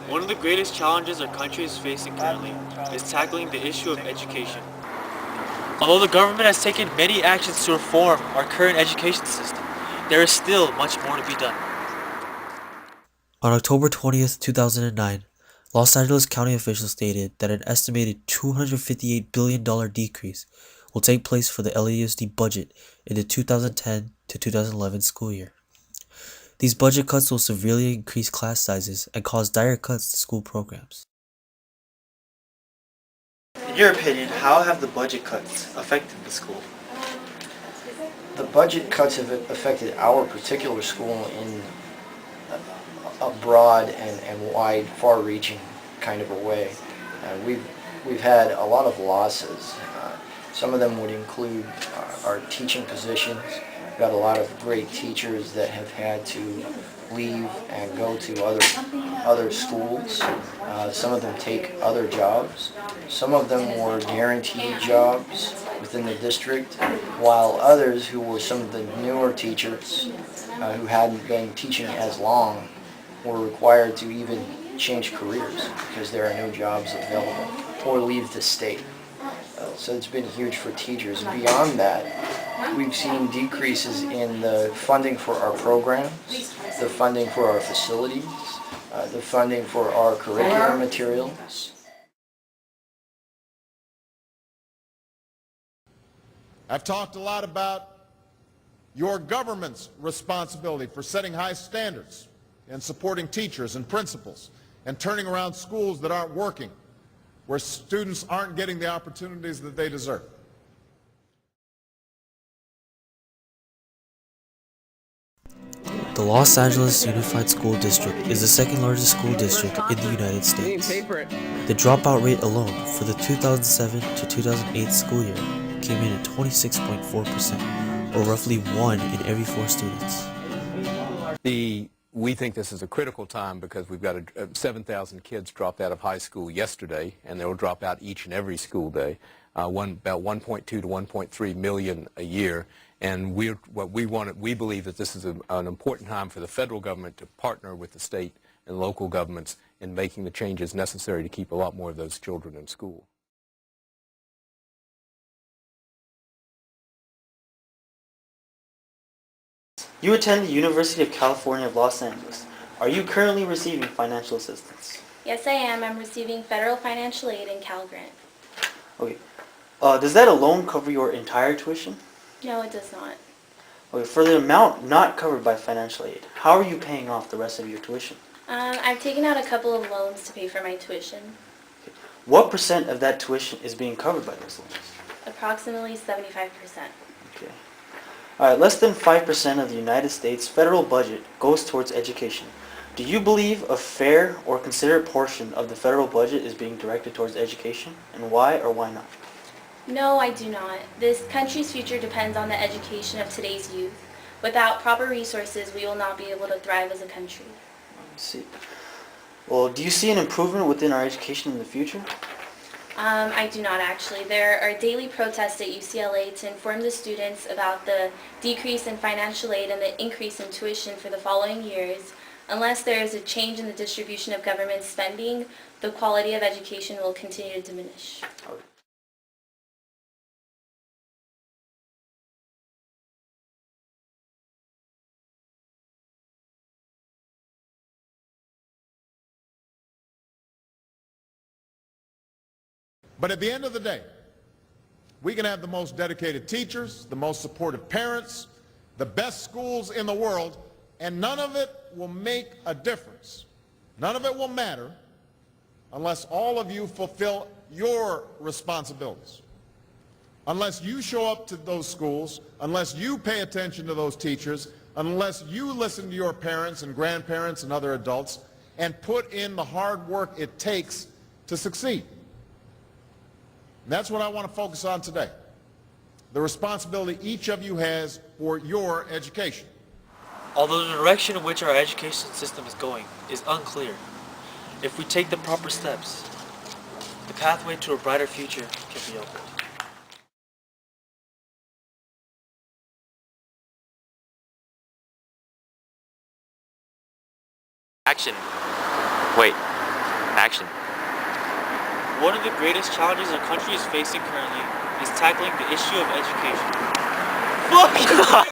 One of the greatest challenges our country is facing currently is tackling the issue of education. Although the government has taken many actions to reform our current education system, there is still much more to be done. On October 20th, 2009, Los Angeles County officials stated that an estimated $258 billion decrease will take place for the LAUSD budget in the 2010 to 2011 school year. These budget cuts will severely increase class sizes and cause dire cuts to school programs. In your opinion, how have the budget cuts affected the school? The budget cuts have affected our particular school in a broad and wide, far-reaching kind of a way. We've had a lot of losses. Some of them would include our teaching positions. We've got a lot of great teachers that have had to leave and go to other schools. Some of them take other jobs. Some of them were guaranteed jobs within the district, while others who were some of the newer teachers who hadn't been teaching as long were required to even change careers because there are no jobs available or leave the state. So it's been huge for teachers. Beyond that, we've seen decreases in the funding for our programs, the funding for our facilities, the funding for our curriculum materials. I've talked a lot about your government's responsibility for setting high standards and supporting teachers and principals and turning around schools that aren't working, where students aren't getting the opportunities that they deserve. The Los Angeles Unified School District is the second largest school district in the United States. The dropout rate alone for the 2007 to 2008 school year came in at 26.4%, or roughly 1 in every 4 students. We think this is a critical time because we've got 7,000 kids dropped out of high school yesterday, and they will drop out each and every school day, about 1.2 to 1.3 million a year. And we believe that this is an important time for the federal government to partner with the state and local governments in making the changes necessary to keep a lot more of those children in school. You attend the University of California of Los Angeles. Are you currently receiving financial assistance? Yes, I am. I'm receiving federal financial aid and Cal Grant. Okay. Does that alone cover your entire tuition? No, it does not. Okay, for the amount not covered by financial aid, how are you paying off the rest of your tuition? I've taken out a couple of loans to pay for my tuition. Okay. What % of that tuition is being covered by those loans? Approximately 75%. Okay. Alright, less than 5% of the United States federal budget goes towards education. Do you believe a fair or considerate portion of the federal budget is being directed towards education? And why or why not? No, I do not. This country's future depends on the education of today's youth. Without proper resources, we will not be able to thrive as a country. I see. Well, do you see an improvement within our education in the future? I do not actually. There are daily protests at UCLA to inform the students about the decrease in financial aid and the increase in tuition for the following years. Unless there is a change in the distribution of government spending, the quality of education will continue to diminish. Okay. But at the end of the day, we can have the most dedicated teachers, the most supportive parents, the best schools in the world, and none of it will make a difference. None of it will matter unless all of you fulfill your responsibilities. Unless you show up to those schools, unless you pay attention to those teachers, unless you listen to your parents and grandparents and other adults and put in the hard work it takes to succeed. And that's what I want to focus on today. The responsibility each of you has for your education. Although the direction in which our education system is going is unclear, if we take the proper steps, the pathway to a brighter future can be opened. Action. Wait. action. One of the greatest challenges our country is facing currently is tackling the issue of education. Fuck!